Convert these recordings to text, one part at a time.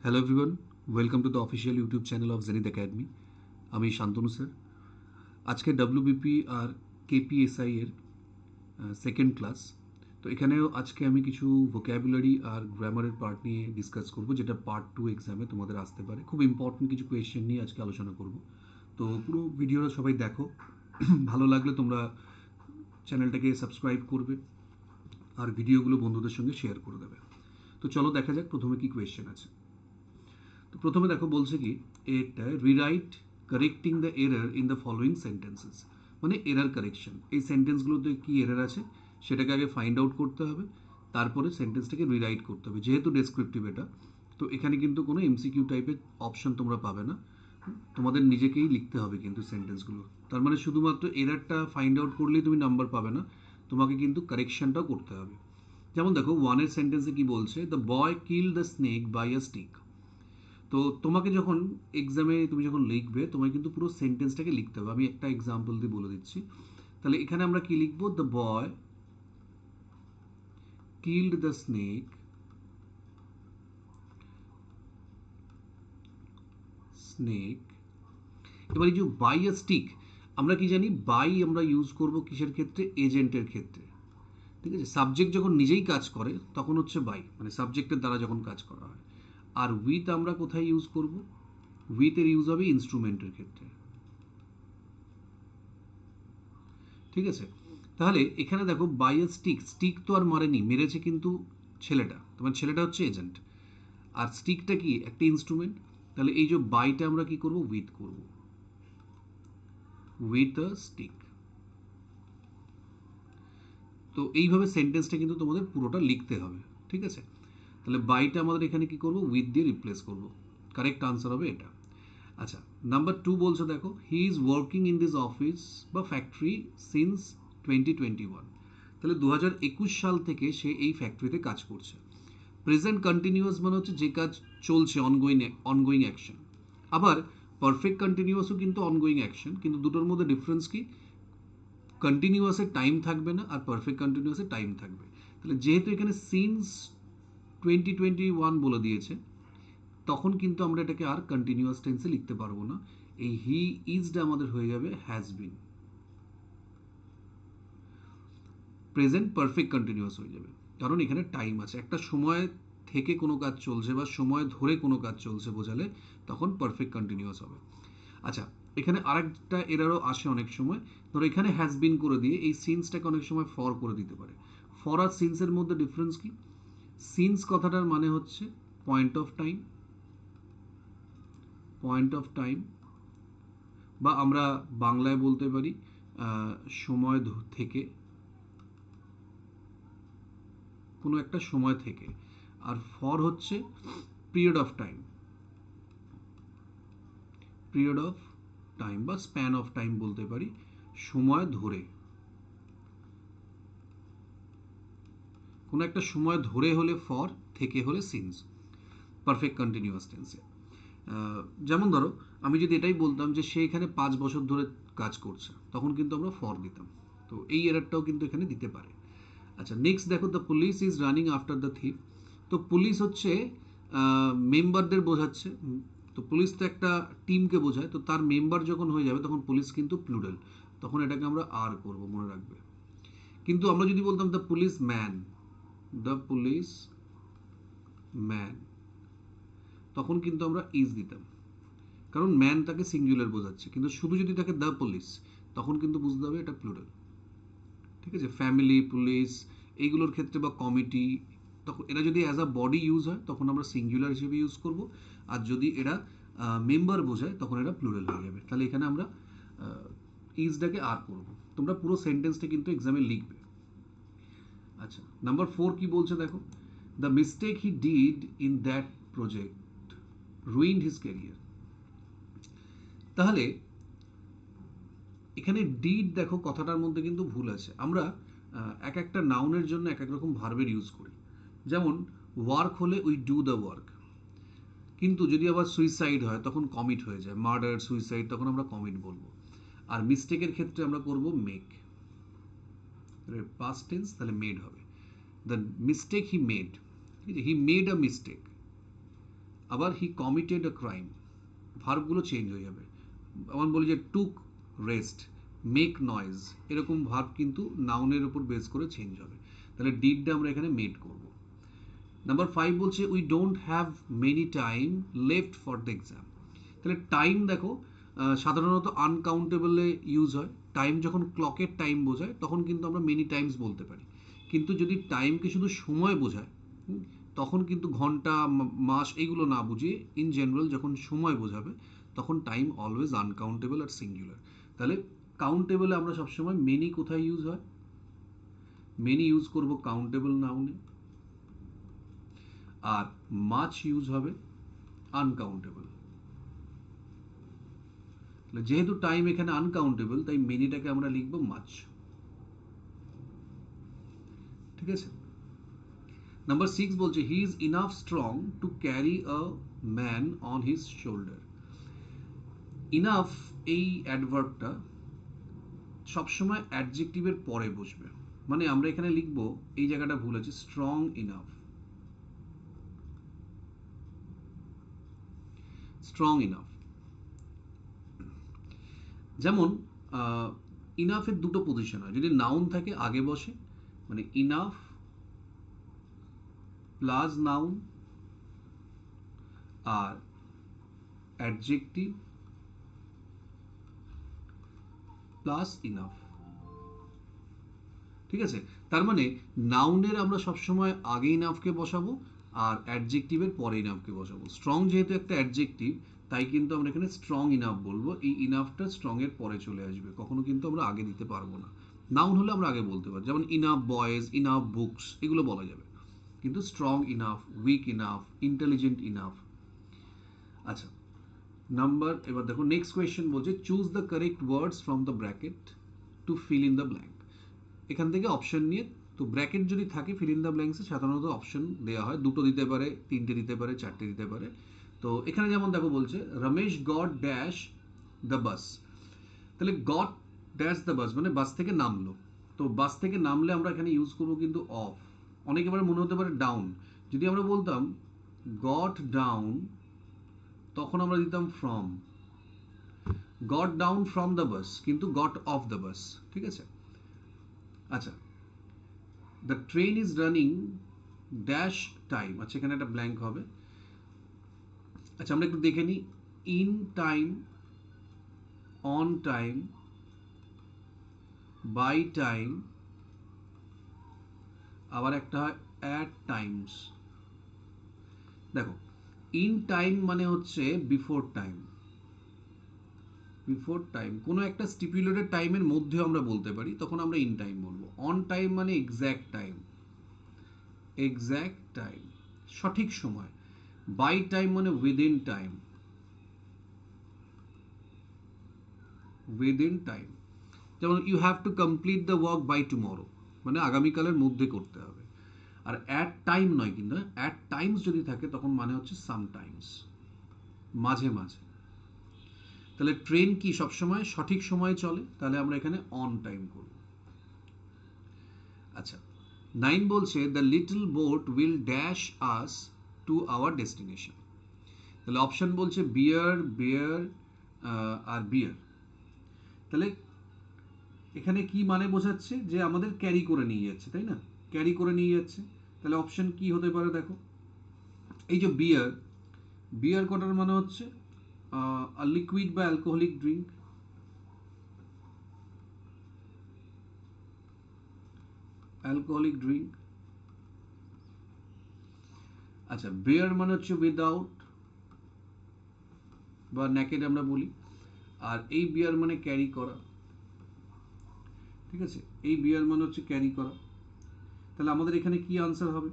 Hello everyone, welcome to the official YouTube channel of zenith academy. আমি Shantanu sir. আজকে WBP আর KPSI এর second class. তো এখানেও আজকে আমি কিছু ভোক্যাবুলারি আর গ্রামারের পার্ট নিয়ে ডিসকাস করব, যেটা পার্ট 2 এক্সামে তোমাদের আসতে পারে। খুব ইম্পর্টেন্ট কিছু কোয়েশ্চেন নিয়ে আজকে আলোচনা করব। তো পুরো ভিডিওটা সবাই দেখো। ভালো লাগলে তোমরা চ্যানেলটাকে সাবস্ক্রাইব করবে আর ভিডিওগুলো বন্ধুদের সঙ্গে শেয়ার করে দেবে। তো চলো দেখা যাক প্রথমে কি কোয়েশ্চেন আছে। তো প্রথমে দেখো বলছে কি, এটা rewrite correcting the error in the following sentences, মানে এরর কারেকশন। এই সেন্টেন্সগুলোতে কি এরর আছে সেটাকে আগে ফাইন্ড আউট করতে হবে, তারপরে সেন্টেন্সটাকে রিরাইট করতে হবে। যেহেতু ডেসক্রিপটিভ এটা, তো এখানে কিন্তু কোনো এমসিকিউ টাইপের অপশন তোমরা পাবে না, তোমাদের নিজেকেই লিখতে হবে কিন্তু সেন্টেন্সগুলো। তার মানে শুধুমাত্র এররটা ফাইন্ড আউট করলেই তুমি নাম্বার পাবে না, তোমাকে কিন্তু কারেকশনটাও করতে হবে। যেমন দেখো ওয়ানের সেন্টেন্সে কি বলছে, the boy kill the snake by a stick. তো তোমাকে যখন এক্সামে তুমি যখন লিখবে, তোমায় কিন্তু পুরো সেন্টেন্সটাকে লিখতে হবে। আমি একটা এক্সাম্পল দিয়ে বলে দিচ্ছি। তাহলে এখানে আমরা কি লিখবো, the boy killed the snake snake এবার এই যে বাই আ স্টিক, আমরা কি জানি বাই আমরা ইউজ করব কিসের ক্ষেত্রে, এজেন্টের ক্ষেত্রে। ঠিক আছে, সাবজেক্ট যখন নিজেই কাজ করে তখন হচ্ছে বাই, মানে সাবজেক্টের দ্বারা যখন কাজ করা হয়। আর উইথ আমরা কোথায় ইউজ করব, উইথ এর ইউজ হবে ইনস্ট্রুমেন্টের ক্ষেত্রে। ঠিক আছে, তাহলে এখানে দেখো বাই আ স্টিক, স্টিক তো আর মারেনি, মেরেছে কিন্তু ছেলেটা, তোমার ছেলেটা হচ্ছে এজেন্ট। আর স্টিকটা কি একটা ইনস্ট্রুমেন্ট। তাহলে এই যে বাইটা আমরা কি করব, উইথ করব, উইথ আ স্টিক। তো এইভাবে সেন্টেন্সটা কিন্তু তোমাদের পুরোটা লিখতে হবে। ঠিক আছে, তাহলে বাইটা আমাদের এখানে কি করব, উইথ দিয়ে রিপ্লেস করব। কারেক্ট আনসার হবে এটা। আচ্ছা, নাম্বার 2 বলছে দেখো, he is working in this office বা ফ্যাক্টরি সিন্স 2021। তাহলে 2021 সাল থেকে সে এই ফ্যাক্টরিতে কাজ করছে। প্রেজেন্ট কন্টিনিউয়াস মানে হচ্ছে যে কাজ চলছে, অনগোয়িং অনগোয়িং অ্যাকশন। আবার পারফেক্ট কন্টিনিউয়াসও কিন্তু অনগোয়িং অ্যাকশন, কিন্তু দুটোর মধ্যে ডিফারেন্স কি, কন্টিনিউয়াসের টাইম থাকবে না আর পারফেক্ট কন্টিনিউয়াসের টাইম থাকবে। তাহলে যেহেতু এখানে সিন্স 2021 বলে দিয়েছে, তখন কিন্তু আমরা এটাকে আর কন্টিনিউয়াস টেন্সে লিখতে পারবো না। এই হি ইজটা আমাদের হয়ে যাবে has been, present perfect continuous হয়ে যাবে। কারণ এখানে টাইম আছে, একটা সময় থেকে কোনো কাজ চলছে বা সময় ধরে কোনো কাজ চলছে বোঝালে তখন পারফেক্ট কন্টিনিউয়াস হবে। আচ্ছা, এখানে আরেকটা এরারও আসে অনেক সময়। ধরো এখানে হ্যাজ বিন করে দিয়ে এই সিন্সটাকে অনেক সময় ফর করে দিতে পারে। ফর আর সিন্সের মধ্যে ডিফারেন্স কি, সিন্স কথাটার মানে হচ্ছে point of time, point of time, বা আমরা বাংলায় বলতে পারি সময় থেকে, কোনো একটা সময় থেকে। আর ফর হচ্ছে period of time, period of time বা স্প্যান অফ টাইম বলতে পারি, সময় ধরে, কোনো একটা সময় ধরে হলে ফর, থেকে হলে সিন্স, পারফেক্ট কন্টিনিউয়াস টেন্সে। যেমন ধরো আমি যদি এটাই বলতাম যে সে এখানে 5 বছর ধরে কাজ করছে, তখন কিন্তু আমরা ফর দিতাম। তো এই এরারটাও কিন্তু এখানে দিতে পারে। আচ্ছা, নেক্সট দেখো, the police is running after the thief. তো পুলিশ হচ্ছে মেম্বারদের বোঝাচ্ছে। তো পুলিশ তো একটা টিমকে বোঝায়, তো তার মেম্বার যখন হয়ে যাবে তখন পুলিশ কিন্তু প্লুরাল, তখন এটাকে আমরা আর করব, মনে রাখবে। কিন্তু আমরা যদি বলতাম the police man, the police man, তখন কিন্তু আমরা ইজ দিতাম, কারণ ম্যান তাকে সিঙ্গুলার বোঝাচ্ছে। কিন্তু শুধু যদি থাকে দ্য পুলিশ, তখন কিন্তু বুঝতে হবে এটা প্লুরাল। ঠিক আছে, ফ্যামিলি পুলিশ এইগুলোর ক্ষেত্রে বা কমিটি, তখন এরা যদি অ্যাজ আ বডি ইউজ হয় তখন আমরা সিঙ্গুলার হিসেবে ইউজ করব। আর যদি এরা মেম্বার বোঝায় তখন এরা প্লুরাল হয়ে যাবে। তাহলে এখানে আমরা ইজটাকে আর করব। তোমরা পুরো সেন্টেন্সটা কিন্তু এক্সামে লিখবে। আচ্ছা, নাম্বার 4 কি বলছে দেখো, the mistake he did in that project ruined his career. তাহলে এখানে ডিড দেখো কথাটার মধ্যে কিন্তু ভুল আছে। আমরা এক একটা নাউনের জন্য এক এক রকম ভার্বের ইউজ করি। যেমন ওয়ার্ক হলে উই ডু দ্য ওয়ার্ক, কিন্তু যদি আবার সুইসাইড হয় তখন কমিট হয়ে যায়, মার্ডার সুইসাইড তখন আমরা কমিট বলবো। আর মিস্টেকের ক্ষেত্রে আমরা করব মেক, পাস্ট টেন্স, তাহলে মেড হবে। The mistake he made, he made a mistake. আবার হি কমিটেড আ ক্রাইম, ভার্বগুলো চেঞ্জ হয়ে যাবে। এমন বলি যে টুক রেস্ট, মেক নয়েজ, এরকম ভার্ব কিন্তু নাউনের উপর বেস করে চেঞ্জ হবে। তাহলে ডিডটা আমরা এখানে মেড করব। নাম্বার 5 বলছে we don't have many time left for the exam. তাহলে টাইম দেখো সাধারণত আনকাউন্টেবলে ইউজ হয়। টাইম যখন ক্লকের টাইম বোঝায় তখন কিন্তু আমরা মেনি টাইমস বলতে পারি, কিন্তু যদি টাইমকে শুধু সময় বোঝায় তখন কিন্তু ঘন্টা মাস এইগুলো না বুঝিয়ে ইন জেনারেল যখন সময় বোঝাবে তখন টাইম অলওয়েজ আনকাউন্টেবল আর সিঙ্গুলার। তাহলে কাউন্টেবলে আমরা সবসময় মেনি কোথায় ইউজ হয়, মেনি ইউজ করব কাউন্টেবল নাউনে, আর মাছ ইউজ হবে আনকাউন্টেবল। যেহেতু টাইম এখানে আনকাউন্টেবল তাই মেনিটাকে আমরা লিখব মাছ। ঠিক আছে। নাম্বার 6 বলছে he is enough strong to carry a man on his shoulder. Enough এই অ্যাডভার্বটা সবসময় অ্যাডজেক্টিভের পরে বসবে, মানে আমরা এখানে লিখব, এই জায়গাটা ভুল আছে, স্ট্রং ইনাফ, স্ট্রং ইনাফ। যেমন ইনাফের দুটো পজিশন হয়, যদি নাউন থাকে আগে বসে, মানে ইনাফ প্লাস নাউন, আর অ্যাডজেক্টিভ প্লাস ইনাফ। ঠিক আছে, তার মানে নাউনের আমরা সবসময় আগে ইনাফকে বসাবো আর অ্যাডজেক্টিভের পরে ইনাফকে বসাবো। স্ট্রং যেহেতু একটা অ্যাডজেক্টিভ তাই কিন্তু আমরা এখানে স্ট্রং ইনাফ বলবো, এই ইনাফটা স্ট্রং এর পরে চলে আসবে, কখনো কিন্তু আমরা আগে দিতে পারবো না। নাউন হলে আমরা আগে বলতে পারি, যেমন ইনাফ বয়েজ, ইনাফ বুকস, এগুলো বলা যাবে, কিন্তু strong enough, weak enough, intelligent enough. আচ্ছা, নাম্বার, এবার দেখো নেক্সট কোয়েশ্চেন বলছে choose the correct words from the bracket to fill in the blank. এখান থেকে অপশন নিয়ে, তো ব্র্যাকেট যদি থাকে ফিল ইন দ্য ব্ল্যাঙ্কসে সাধারণত অপশন দেওয়া হয়, দুটো দিতে পারে, তিনটে দিতে পারে, চারটে দিতে পারে। তো এখানে যেমন দেখো বলছে Ramesh got dash the bus, তাহলে গট ড্যাশ দ্য বাস মানে বাস থেকে নামলো। তো বাস থেকে নামলে আমরা এখানে ইউজ করবো কিন্তু অফ। অনেক এবার মনে হতে পারে ডাউন, যদি আমরা বলতাম গট ডাউন তখন আমরা দিতাম from, got down from the bus কিন্তু গট অফ দ্য বাস। ঠিক আছে। আচ্ছা, the train is running dash time, আচ্ছা এখানে একটা ব্ল্যাঙ্ক হবে। আচ্ছা আমরা একটু দেখে নিই, in time, on time, by time, আবার একটা হয় অ্যাট টাইমস। দেখো ইন টাইম মানে হচ্ছে বিফোর টাইম, বিফোর টাইম কোনো একটা স্টিপুলেটেড টাইমের মধ্যে আমরা বলতে পারি, তখন আমরা ইন টাইম বলবো। অন টাইম মানে এক্স্যাক্ট টাইম, এক্স্যাক্ট টাইম, সঠিক সময়। বাই টাইম মানে উইদিন টাইম, উইদিন টাইম। যেমন you have to complete the work by tomorrow, মানে আগামীকালের মধ্যে করতে হবে। আর অ্যাট টাইম নয়, কিন্তু অ্যাট টাইমস যদি থাকে তখন মানে হচ্ছে সামটাইমস, মাঝে মাঝে। তাহলে ট্রেন কি সবসময় সঠিক সময়ে চলে, তাহলে আমরা এখানে অন টাইম করব। আচ্ছা 9 বলছে the little boat will dash us to our destination. তাহলে অপশন বলছে বিয়ার, বেয়ার আর বিয়ার। তাহলে এখানে কি মানে বোঝাচ্ছে, যে আমাদের ক্যারি করে নিয়ে যাচ্ছে, তাই না, ক্যারি করে নিয়ে যাচ্ছে। তাহলে অপশন কি হতে পারে দেখো, এই যে বিয়ার, বিয়ার কটার মানে হচ্ছে লিকুইড বা অ্যালকোহলিক ড্রিঙ্ক, অ্যালকোহলিক ড্রিঙ্ক। আচ্ছা বেয়ার মানে হচ্ছে উইদাউট বা নেকেড আমরা বলি, আর এই বিয়ার মানে ক্যারি করা। ঠিক আছে, এই বিয়ার মানে হচ্ছে ক্যারি করা। তাহলে আমাদের এখানে কি আনসার হবে,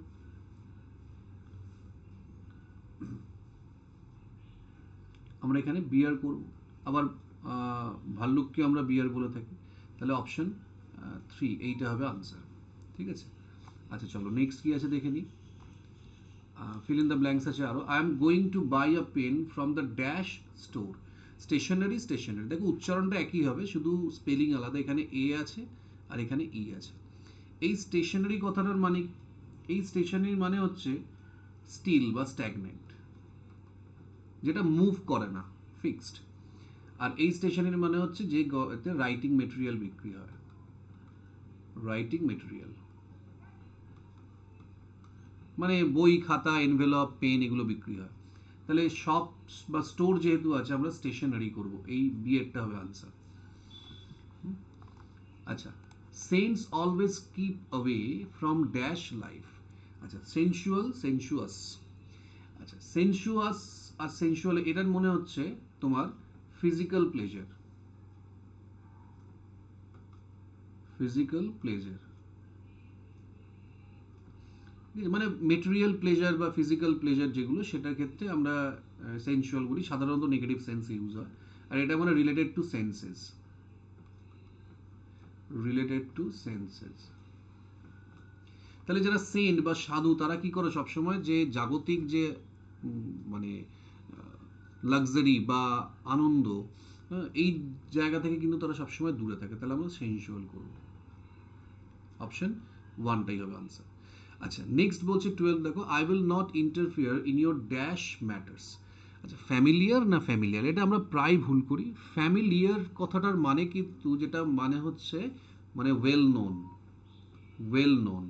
আমরা এখানে বিয়ার করব। আবার ভাল্লুককে আমরা বিয়ার বলে থাকি, তাহলে অপশন 3 এইটা হবে আনসার। ঠিক আছে। আচ্ছা চলো নেক্সট কি আছে দেখে নিই। ফিল ইন দ্য ব্ল্যাঙ্কস আছে আরও, I am going to buy a pen from the dash store. Stationery, stationery দেখো উচ্চারণটা একই হবে, শুধু স্পেলিং আলাদা, এখানে এ আছে আর এখানে ই আছে। এই স্টেশনারি কথাটার মানে, এই স্টেশনারি মানে হচ্ছে স্টিল বা স্ট্যাগনেন্ট। যেটা মুভ করে না, ফিক্সড। আর এই স্টেশনারি মানে হচ্ছে যে এতে রাইটিং মেটেরিয়াল বিক্রি হয়, রাইটিং মেটেরিয়াল মানে বই, খাতা, এনভেলপ, পেন এগুলো বিক্রি হয়। তাহলে শপ বা স্টোর যেহেতু আছে, আমরা স্টেশনারি করব, এই বিয়েরটা হবে আনসার। আচ্ছা, cents always keep away from dash life. আচ্ছা, সেনসুয়াল, সেনসুয়াস। আচ্ছা, সেনসুয়াস আর সেনসুয়াল এটার মনে হচ্ছে তোমার ফিজিক্যাল প্লেজার, ফিজিক্যাল প্লেজার মানে মেটেরিয়াল প্লেজার বা ফিজিক্যাল প্লেজার যেগুলো, সেটার ক্ষেত্রে আমরা সেনসুয়াল বলি, সাধারণত নেগেটিভ সেন্সে ইউজ হয়। আর এটা মানে related to senses, related to senses. তাহলে যারা সেন্ট বা সাধু তারা কি করে সবসময়, যে জাগতিক যে মানে লাক্সারি বা আনন্দ, এই জায়গা থেকে কিন্তু তারা সবসময় দূরে থাকে। তাহলে আমরা সেনসুয়াল করব, অপশন ওয়ানটাই হবে আনসার। আচ্ছা, নেক্সট বলছে 12, দেখো, I will not interfere in your dash matters. আচ্ছা, ফ্যামিলিয়ার না ফ্যামিলিয়ার, এটা আমরা প্রায় ভুল করি। ফ্যামিলিয়ার কথাটার মানে কিন্তু যেটা মানে হচ্ছে মানে ওয়েল নোন, ওয়েল নোন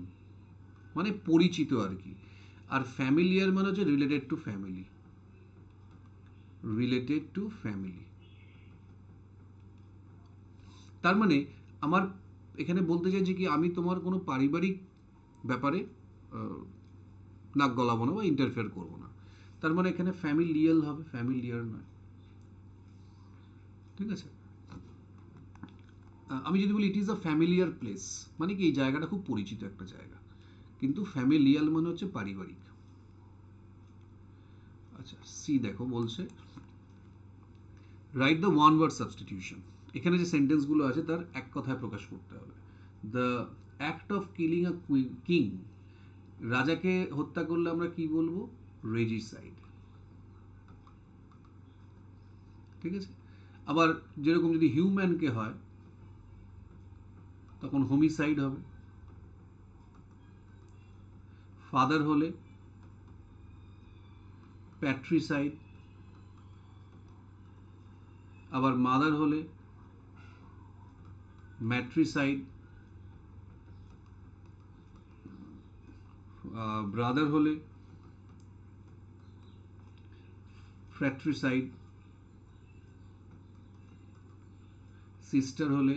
মানে পরিচিত আর কি। আর ফ্যামিলিয়ার মানে হচ্ছে related to family, related to family. তার মানে আমার এখানে বলতে চাইছি কি, আমি তোমার কোনো পারিবারিক ব্যাপারে নাক গলাবো না বা ইন্টারফেয়ার করবো না। তার মানে এখানে ফ্যামিলিয়াল হবে, ফ্যামিলিয়ার নয়। ঠিক আছে, আমি যদি বলি it is a familiar place, মানে কি এই জায়গাটা খুব পরিচিত একটা জায়গা, কিন্তু ফ্যামিলিয়াল মানে হচ্ছে পারিবারিক। আচ্ছা, সি দেখো বলছে write the one word substitution. এখানে যে সেন্টেন্সগুলো আছে তার এক কথায় প্রকাশ করতে হবে। The act of killing a king, রাজাকে হত্যা করলে আমরা কি বলবো, রেজিসাইড। ঠিক আছে, আবার যেরকম যদি হিউম্যানকে হয় তখন হোমিসাইড হবে। ফাদার হলে প্যাট্রিসাইড, আবার মাদার হলে ম্যাট্রিসাইড, ব্রাদার হলে ফ্র্যাট্রিসাইড, সিস্টার হলে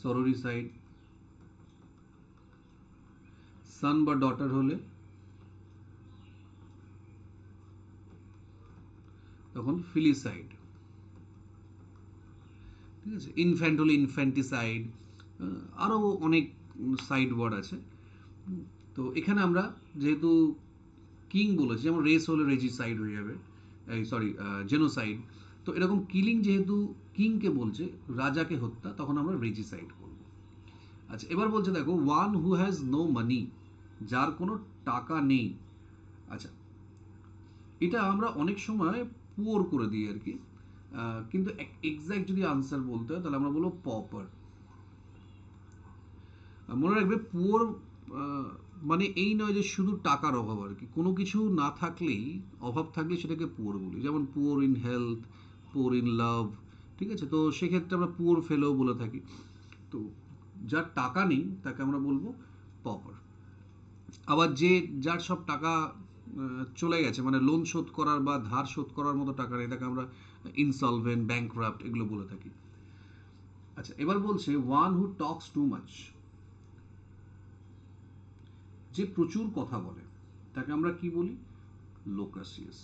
সরোরিসাইড, সান বা ডটার হলে তখন ফিলিসাইড। ঠিক আছে, ইনফ্যান্ট হলে ইনফ্যান্টিসাইড, আরও অনেক সাইড ওয়ার্ড আছে। তো এখানে আমরা যেহেতু কিং বলেছি, যেমন রেস হলে রেজিসাইড হয়ে যাবে, এই সরি জেনোসাইড। তো এরকম কিলিং যেহেতু কিংকে বলছে, রাজাকে হত্যা, তখন আমরা রেজিসাইড করব। আচ্ছা, এবার বলছে দেখো, one who has no money, যার কোনো টাকা নেই। আচ্ছা, এটা আমরা অনেক সময় পুয়ার করে দিই আর কি, কিন্তু এক্স্যাক্ট যদি আনসার বলতে হয় তাহলে আমরা বলবো পপার। মনে রাখবে পুয়ার মানে এই নয় যে শুধু টাকার অভাব আর কি, কোনো কিছু না থাকলেই, অভাব থাকলে সেটাকে পুয়ার বলি, যেমন poor in health, poor in love. ঠিক আছে, তো সেক্ষেত্রে আমরা পুয়ার ফেলো বলে থাকি। তো যার টাকা নেই তাকে আমরা বলবো পপার। আবার যার সব টাকা চলে গেছে, মানে লোন শোধ করার বা ধার শোধ করার মতো টাকা নেই, তাকে আমরা ইনসলভেন্ট, ব্যাংক্রাফট এগুলো বলে থাকি। আচ্ছা, এবার বলছে one who Tux too much, যে প্রচুর কথা বলে তাকে আমরা কি বলি, লোকাসিয়াস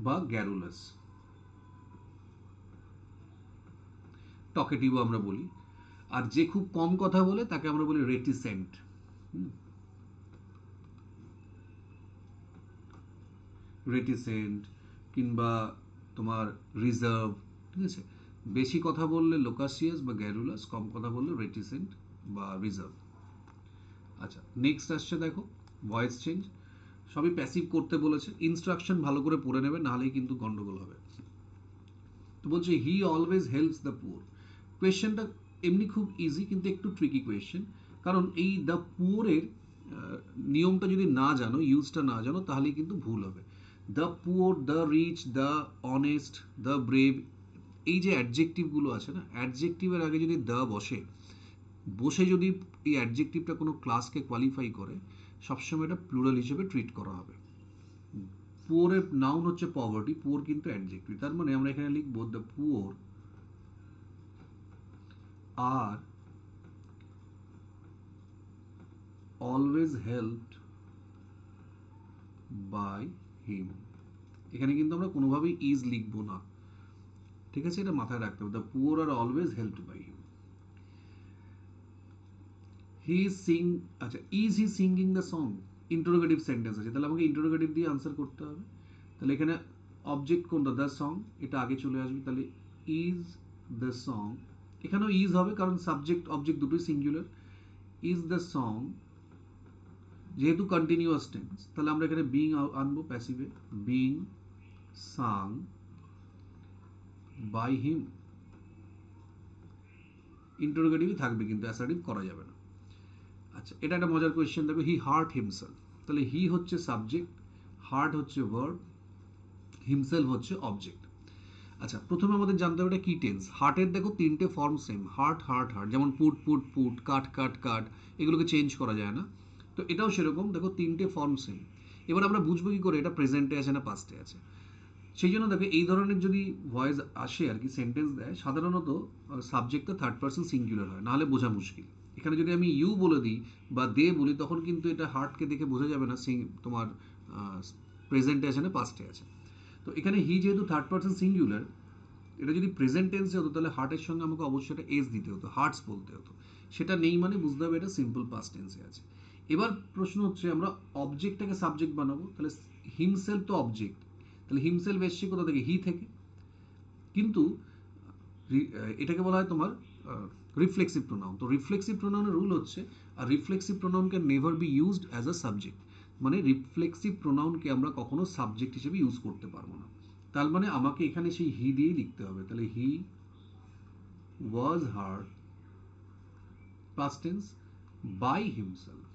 বা গ্যারুলাস। টকেটিভও আমরা বলি। আর যে খুব কম কথা বলে তাকে আমরা বলি রেটিসেন্ট। রেটিসেন্ট কিংবা তোমার রিজার্ভ। ঠিক আছে, বেশি কথা বললে লোকাসিয়াস বা গ্যারুলাস, কম কথা বললে রেটিসেন্ট বা রিজার্ভ। আচ্ছা, নেক্সট আসছে দেখো, ভয়েস চেঞ্জ। সবই প্যাসিভ করতে বলেছে, ইনস্ট্রাকশন ভালো করে পড়ে নেবে, নাহলেই কিন্তু গন্ডগোল হবে। তো বলছে he always helps the poor. কোয়েশ্চেনটা এমনি খুব ইজি, কিন্তু একটু ট্রিকি কোয়েশ্চেন। কারণ এই দ্য পুয়ারের নিয়মটা যদি না জানো, ইউজটা না জানো, তাহলেই কিন্তু ভুল হবে। The poor, the rich, the honest, the brave, এই যে অ্যাডজেক্টিভগুলো আছে না, অ্যাডজেক্টিভের আগে যদি দ্য বসে, যদি এই অ্যাডজেক্টিভটা কোনো ক্লাসকে কোয়ালিফাই করে, সবসময় এটা প্লুরাল হিসেবে ট্রিট করা হবে। পুয়ারের নাউন হচ্ছে পভার্টি, পুয়ার কিন্তু অ্যাডজেক্টিভ। তার মানে আমরা এখানে লিখবো the poor are always helped by him. এখানে কিন্তু আমরা কোনোভাবেই ইজ লিখবো না, ঠিক আছে? এটা মাথায় রাখতে হবে, the poor are always helped by him. He sing, আচ্ছা, is he singing the song, interrogative sentence আছে, তাহলে আমাকে ইন্টারোগেটিভ দিয়ে আনসার করতে হবে। তাহলে এখানে অবজেক্ট কোনটা, দ্য সং, এটা আগে চলে আসবে। তাহলে ইজ দ্য সং, এখানেও ইজ হবে কারণ সাবজেক্ট অবজেক্ট দুটোই সিঙ্গুলার। ইজ দ্য সং, যেহেতু কন্টিনিউয়াস টেন্স, তাহলে আমরা এখানে বিং আনবো প্যাসিভে, বিং সাং বাই হিম। ইন্টারোগেটিভই থাকবে, কিন্তু অ্যাসার্টিভ করা যাবে না। আচ্ছা, এটা একটা মজার কোয়েশ্চেন, দেখো, হি হার্ট হিমসেলফ। তাহলে হি হচ্ছে সাবজেক্ট, হার্ট হচ্ছে ভার্ব, হিমসেলফ হচ্ছে অবজেক্ট। আচ্ছা, প্রথমে আমাদের জানতে হবে এটা কি টেন্স। হার্টের দেখো তিনটে form same, heart heart heart, যেমন পুট পুট পুট, কাট কাট কাট, এগুলোকে চেঞ্জ করা যায় না। তো এটাও সেরকম, দেখো তিনটে ফর্ম সেম। এবার আমরা বুঝবো কি করে এটা প্রেজেন্টে আছে না পাস্টে আছে। সেই জন্য দেখো এই ধরনের যদি ভয়েস আসে আর কি, সেন্টেন্স দেয়, সাধারণত সাবজেক্টটা থার্ড পার্সন সিঙ্গুলার হয়, নাহলে বোঝা মুশকিল। এখানে যদি আমি ইউ বলে দিই বা দে বলি, তখন কিন্তু এটা হার্টকে দেখে বোঝা যাবে না তোমার প্রেজেন্টে আছে না পাস্টে আছে। তো এখানে হি যেহেতু থার্ড পার্সন সিঙ্গুলার, এটা যদি প্রেজেন্ট টেন্সে হতো তাহলে হার্টের সঙ্গে আমাকে অবশ্যই একটা এস দিতে হতো, হার্টস বলতে হতো। সেটা নেই, মানে বুঝতে হবে এটা সিম্পল পাস্ট টেন্সে আছে। এবার প্রশ্ন হচ্ছে আমরা অবজেক্টটাকে সাবজেক্ট বানাবো, তাহলে হিমসেলফ তো অবজেক্ট, তাহলে হিমসেলফ এসছে কোথা থেকে, হি থেকে। কিন্তু এটাকে বলা হয় তোমার রিফ্লেক্সিভ প্রোনাউন। তো রিফ্লেক্সিভ প্রোনাউনের রুল হচ্ছে, আর reflexive pronoun can never be used as a subject, মানে রিফ্লেক্সিভ প্রোনাউনকে আমরা কখনো সাবজেক্ট হিসেবে ইউজ করতে পারবো না। তার মানে আমাকে এখানে সেই হি দিয়েই লিখতে হবে। তাহলে he was hurt, past tense, by himself.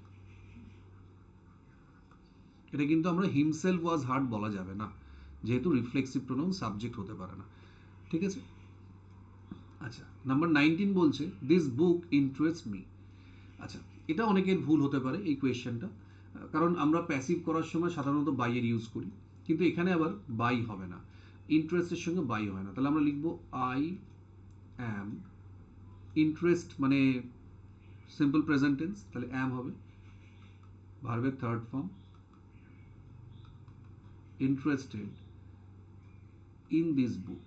এটা কিন্তু আমরা হিমসেলফ ওয়াজ হার্ট বলা যাবে না, যেহেতু রিফ্লেক্সিভ প্রোনাউন সাবজেক্ট হতে পারে না, ঠিক আছে? আচ্ছা, নাম্বার 19 বলছে দিস বুক ইন্টারেস্ট মি। আচ্ছা, এটা অনেকের ভুল হতে পারে এই কোয়েশ্চেনটা, কারণ আমরা প্যাসিভ করার সময় সাধারণত বাই এর ইউজ করি, কিন্তু এখানে আবার বাই হবে না, ইন্টারেস্টের সঙ্গে বাই হয় না। তাহলে আমরা লিখবো আই অ্যাম ইন্টারেস্ট, মানে সিম্পল প্রেজেন্ট টেন্স, তাহলে অ্যাম হবে, ভার্বের third form, interested in this book,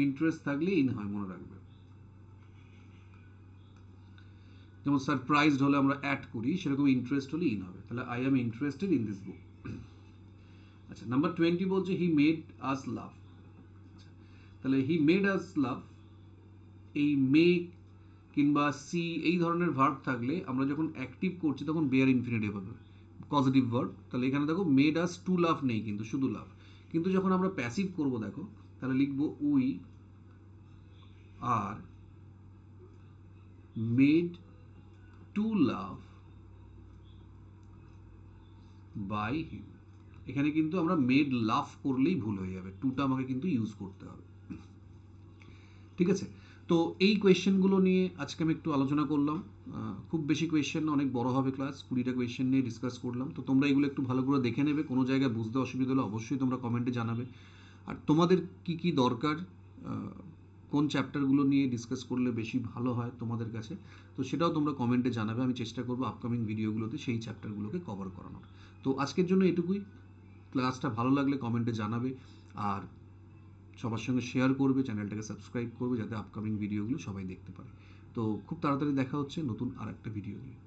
interest থাকলে ইন হয়, মনে রাখবে। যেমন সারপ্রাইজড হলে আমরা অ্যাড করি, সেরকম ইন্টারেস্ট হলে ইন হবে, তাহলে I am interested in this book. আচ্ছা, নাম্বার 20 বলছে হি মেড আস লাভ। তাহলে হি মেড আস লাভ, এই মেক কিংবা সি এই ধরনের ভার্ব থাকলে আমরা যখন অ্যাক্টিভ করছি তখন বেয়ার ইনফিনিটিভ হবে, পজিটিভ ভার্ব। তাহলে এখানে দেখো মেড আস টু লাভ নেই, কিন্তু শুধু লাভ। কিন্তু যখন আমরা প্যাসিভ করব দেখো, তাহলে লিখবো we are made to love by him. এখানে কিন্তু আমরা মেড লাভ করলেই ভুল হয়ে যাবে, টুটা আমাকে কিন্তু ইউজ করতে হবে, ঠিক আছে? তো এই কোয়েশ্চেনগুলো নিয়ে আজকে আমি একটু আলোচনা করলাম। খুব বেশি কোয়েশ্চেন না, অনেক বড় হবে ক্লাস, 20টা কোয়েশ্চেন নিয়ে ডিসকাস করলাম। তো তোমরা এগুলো একটু ভালো করে দেখে নেবে, কোনো জায়গায় বুঝতে অসুবিধা হলে অবশ্যই তোমরা কমেন্টে জানাবে। আর তোমাদের কি কি দরকার, কোন চ্যাপ্টারগুলো নিয়ে ডিসকাস করলে বেশি ভালো হয় তোমাদের কাছে, তো সেটাও তোমরা কমেন্টে জানাবে। আমি চেষ্টা করবো আপকামিং ভিডিওগুলোতে সেই চ্যাপ্টারগুলোকে কভার করানোর। তো আজকের জন্য এটুকুই। ক্লাসটা ভালো লাগলে কমেন্টে জানাবে, আর সবার সঙ্গে শেয়ার করবে, চ্যানেলটাকে সাবস্ক্রাইব করবে, যাতে আপকামিং ভিডিওগুলো সবাই দেখতে পারে। তো খুব তাড়াতাড়ি দেখা হচ্ছে নতুন আর একটা ভিডিও নিয়ে।